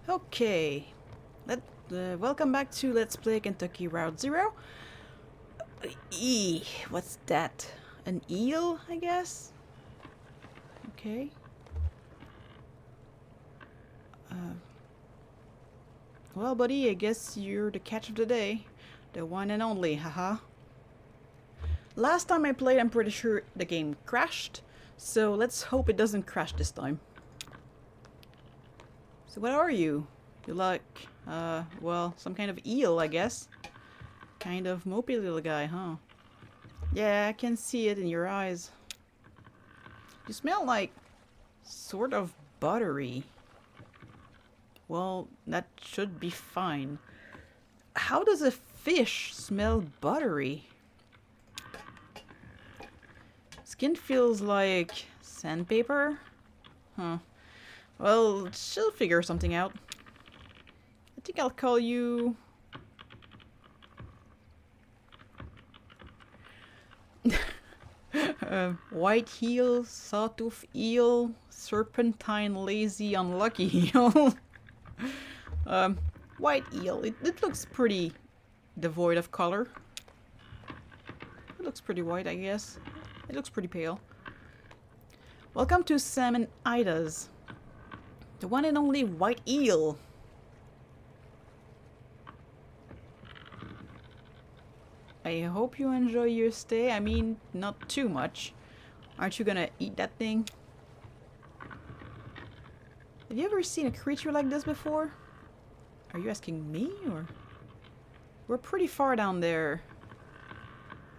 Okay, welcome back to Let's Play Kentucky Route Zero. What's that? An eel, I guess? Okay. Uh, well, buddy, I guess you're the catch of the day. The one and only, haha. Last time I played, I'm pretty sure the game crashed, so let's hope it doesn't crash this time. So what are you? You like, well, some kind of eel, I guess. Kind of mopey little guy, huh? Yeah, I can see it in your eyes. You smell like sort of buttery. Well, that should be fine. How does a fish smell buttery? Skin feels like sandpaper? Huh. Well, she'll figure something out. I think I'll call you... white heel, sawtooth eel, serpentine, lazy, unlucky eel. White eel. It looks pretty devoid of color. It looks pretty white, I guess. It looks pretty pale. Welcome to Salmon Ida's. The one and only white eel. I hope you enjoy your stay. I mean, not too much. Aren't you gonna eat that thing? Have you ever seen a creature like this before? Are you asking me, or? We're pretty far down there.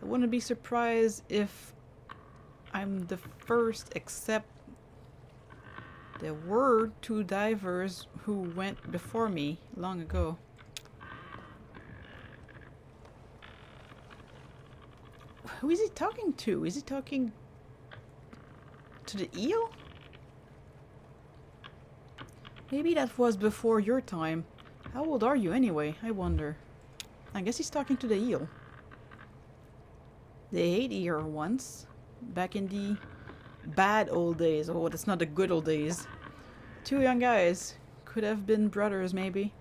I wouldn't be surprised if I'm the first, except there were two divers who went before me long ago. Who is he talking to? Is he talking to the eel? Maybe that was before your time. How old are you anyway? I wonder. I guess he's talking to the eel. They ate here once. Back in the bad old days. Oh, that's not the good old days. Two young guys. Could have been brothers, maybe.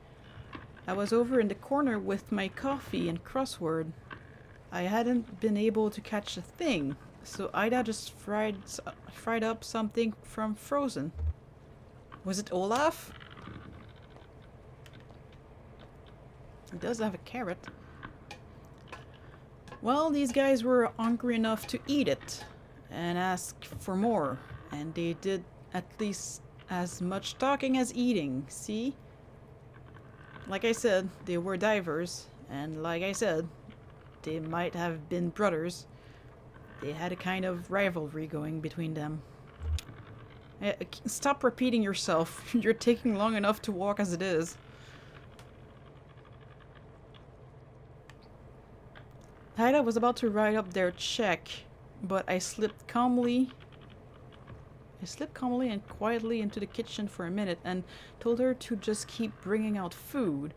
I was over in the corner with my coffee and crossword. I hadn't been able to catch a thing, so Ida just fried up something from Frozen. Was it Olaf? He does have a carrot. Well, these guys were hungry enough to eat it and ask for more, and they did at least as much talking as eating, see? Like I said, they were divers, and like I said, they might have been brothers. They had a kind of rivalry going between them. Stop repeating yourself. You're taking long enough to walk as it is. Haida was about to write up their check, but I slipped calmly and quietly into the kitchen for a minute and told her to just keep bringing out food.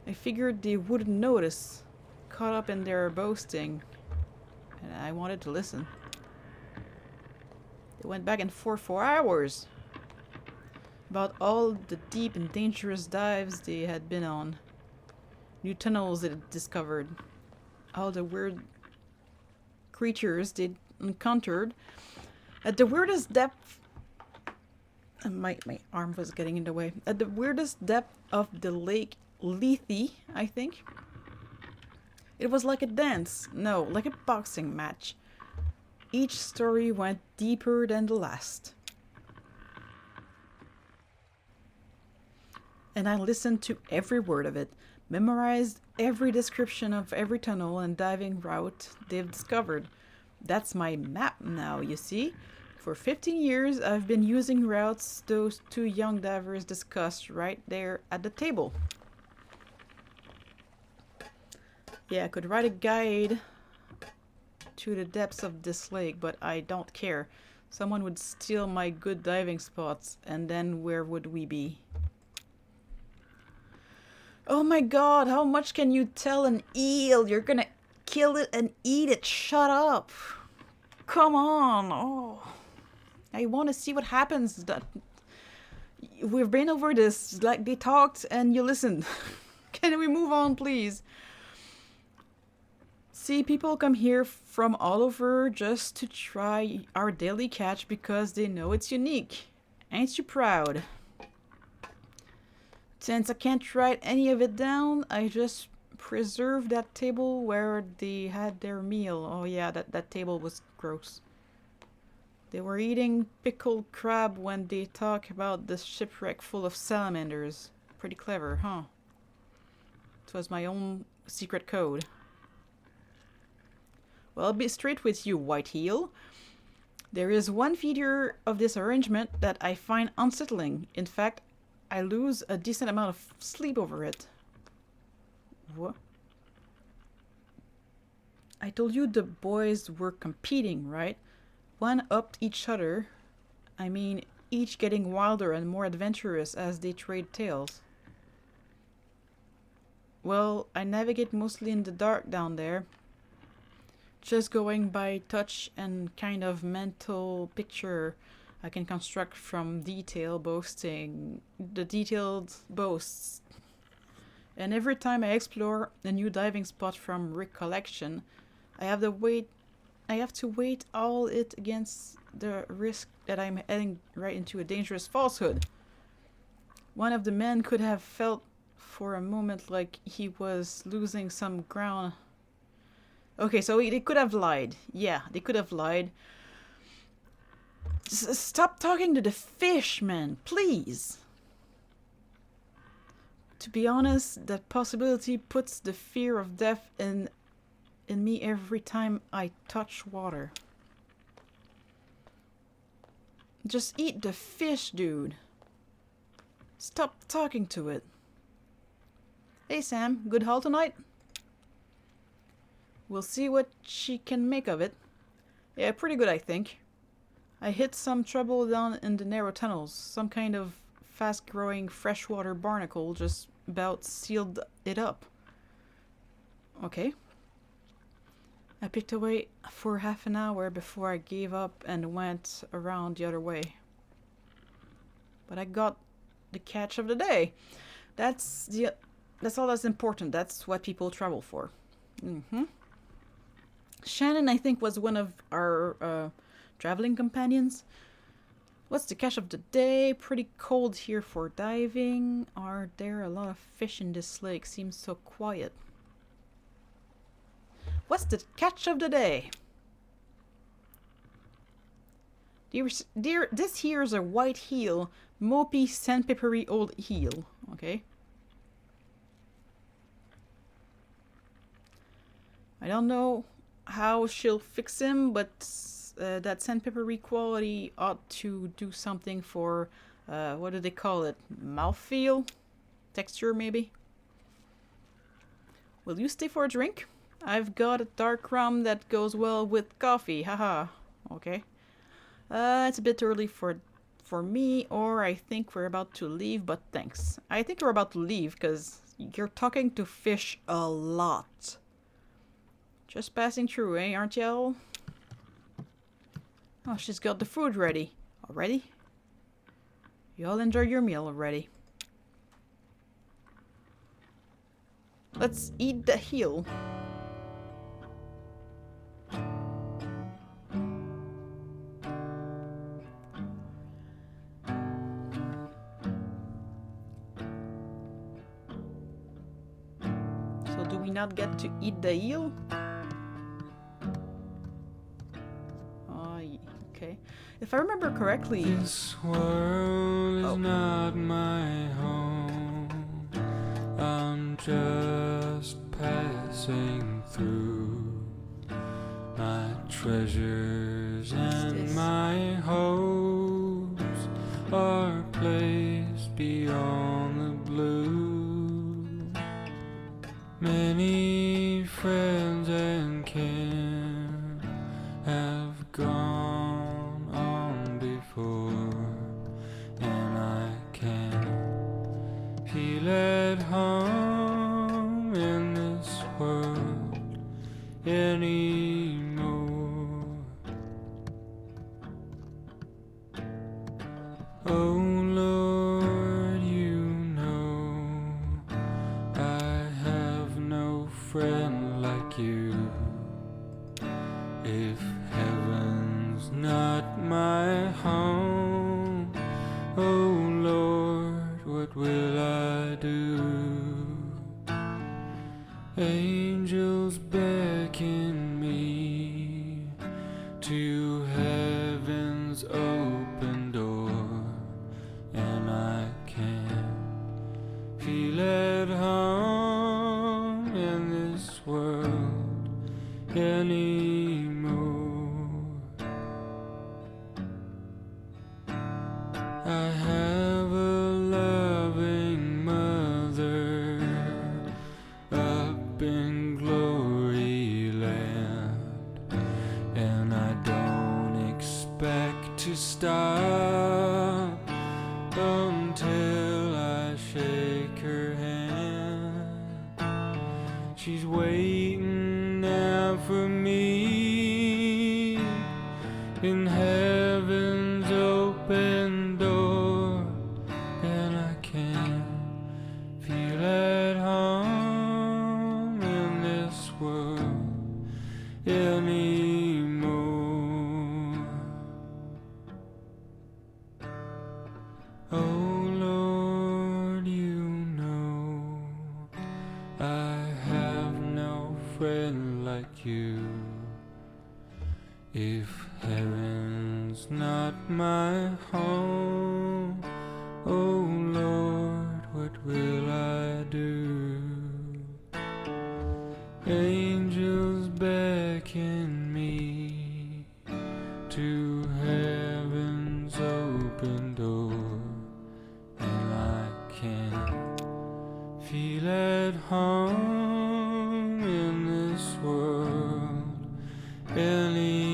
I figured they wouldn't notice, caught up in their boasting, and I wanted to listen. They went back and forth for hours about all the deep and dangerous dives they had been on, new tunnels they had discovered, all the weird creatures they'd encountered at the weirdest depth. My arm was getting in the way. At the weirdest depth of the lake Lethe, I think. It was like a dance. No, like a boxing match. Each story went deeper than the last. And I listened to every word of it, memorized every description of every tunnel and diving route they've discovered. That's my map now, you see? For 15 years, I've been using routes those two young divers discussed right there at the table. Yeah, I could write a guide to the depths of this lake, but I don't care. Someone would steal my good diving spots, and then where would we be? Oh my god, how much can you tell an eel? You're gonna kill it and eat it. Shut up. Come on. Oh, I want to see what happens. We've been over this. Like, they talked and you listened. Can we move on, please? See, people come here from all over just to try our daily catch because they know it's unique. Ain't you proud? Since I can't write any of it down, I just preserved that table where they had their meal. Oh yeah, that table was gross. They were eating pickled crab when they talk about the shipwreck full of salamanders. Pretty clever, huh? It was my own secret code. Well, I'll be straight with you, White Heel. There is one feature of this arrangement that I find unsettling. In fact, I lose a decent amount of sleep over it. What? I told you the boys were competing, right? One upped each other. I mean, each getting wilder and more adventurous as they trade tales. Well, I navigate mostly in the dark down there. Just going by touch and kind of mental picture I can construct from detailed boasts. And every time I explore a new diving spot from recollection, I have to weight all it against the risk that I'm heading right into a dangerous falsehood. One of the men could have felt for a moment like he was losing some ground. Okay, so they could have lied. Yeah, they could have lied. Stop talking to the fish, man, please. To be honest, that possibility puts the fear of death in me every time I touch water. Just eat the fish, dude. Stop talking to it. Hey Sam, good haul tonight? We'll see what she can make of it. Yeah, pretty good, I think. I hit some trouble down in the narrow tunnels. Some kind of fast-growing freshwater barnacle just about sealed it up. Okay. I picked away for half an hour before I gave up and went around the other way. But I got the catch of the day. That's all that's important. That's what people travel for. Shannon, I think, was one of our traveling companions. What's the catch of the day? Pretty cold here for diving. Are there a lot of fish in this lake? Seems so quiet. What's the catch of the day? Dear, this here's a white heel. Mopey, sandpapery old heel. Okay. I don't know how she'll fix him, but that sandpapery quality ought to do something for, what do they call it? Mouthfeel? Texture, maybe? Will you stay for a drink? I've got a dark rum that goes well with coffee. Haha. Okay. It's a bit early for me, or I think we're about to leave, but thanks. I think we're about to leave, because you're talking to fish a lot. Just passing through, eh, aren't y'all? Oh, she's got the food ready. Already? Y'all enjoy your meal already. Let's eat the heel. So do we not get to eat the eel? Okay. If I remember correctly... This world is not my home. I'm just passing through. My treasures and my hopes are placed beyond the blue. Many friends and kin have gone on before, and I can't feel at home in this world anymore. Oh Lord, friend like you. If heaven's not my home, oh Lord, what will I do? Angels beckon me to heaven's open door, and I can't feel at home in this world anymore. I have a loving mother up in glory land, and I don't expect to stop until I shake her hand. She's waiting now for me in heaven's open door, and I can't feel at home in this world anymore. Oh Lord, you know I have no friend like you. If heaven's not my home, oh Lord, what will I do? Angels beckon me to heaven's open door, and I can't feel at home in this world anymore.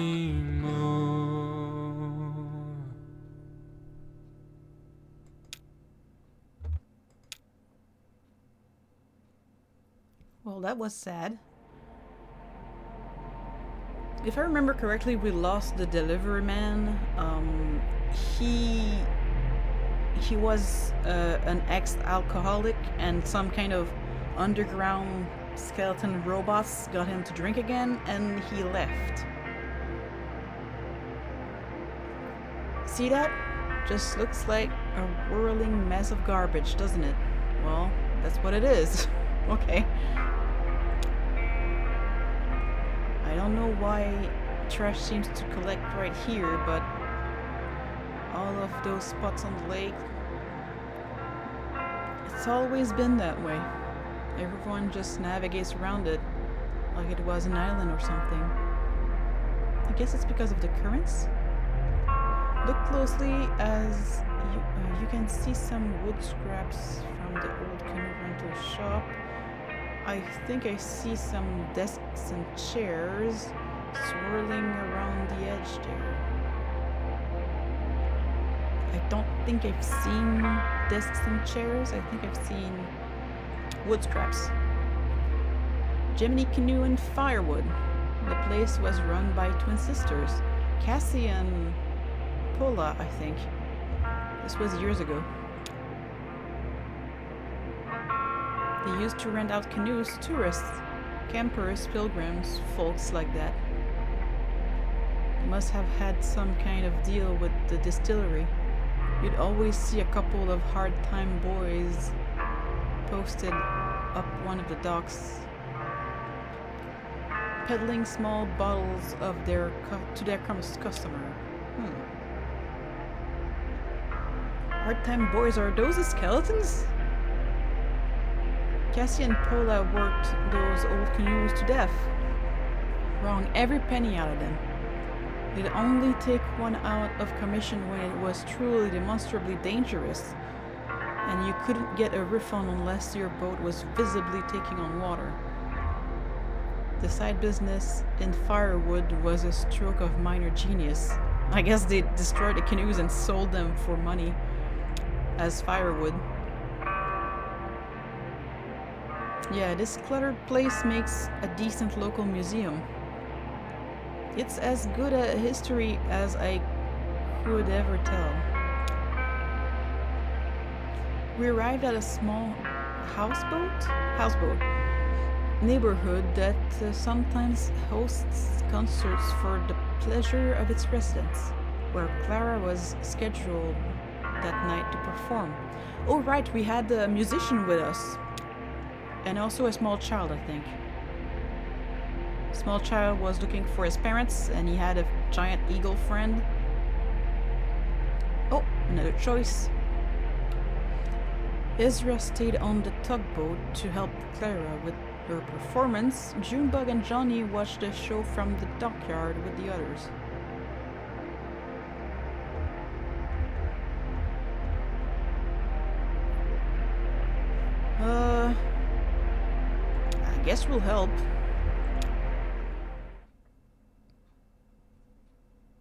Well, that was sad. If I remember correctly, we lost the delivery man. He was an ex-alcoholic, and some kind of underground skeleton robots got him to drink again, and he left. See that? Just looks like a whirling mess of garbage, doesn't it? Well, that's what it is. Okay. I don't know why trash seems to collect right here, but all of those spots on the lake, it's always been that way. Everyone just navigates around it like it was an island or something. I guess it's because of the currents. Look closely as you can see some wood scraps from the old canoe rental shop. I think I see some desks and chairs swirling around the edge there. I don't think I've seen desks and chairs. I think I've seen wood scraps. Jiminy Canoe and Firewood. The place was run by twin sisters, Cassie and Paula, I think. This was years ago. They used to rent out canoes to tourists, campers, pilgrims, folks like that. They must have had some kind of deal with the distillery. You'd always see a couple of hard-time boys posted up one of the docks, peddling small bottles of to their customer. Hard-time boys, are those the skeletons? Cassie and Paula worked those old canoes to death, wrung every penny out of them. They'd only take one out of commission when it was truly demonstrably dangerous, and you couldn't get a refund unless your boat was visibly taking on water. The side business in firewood was a stroke of minor genius. I guess they destroyed the canoes and sold them for money as firewood. Yeah, this cluttered place makes a decent local museum. It's as good a history as I could ever tell. We arrived at a small houseboat? neighborhood that sometimes hosts concerts for the pleasure of its residents, where Clara was scheduled that night to perform. Oh, right, we had a musician with us, and also a small child, I think. Small child was looking for his parents, and he had a giant eagle friend. Oh, another choice. Ezra stayed on the tugboat to help Clara with her performance. Junebug and Johnny watched the show from the dockyard with the others. I guess we'll help.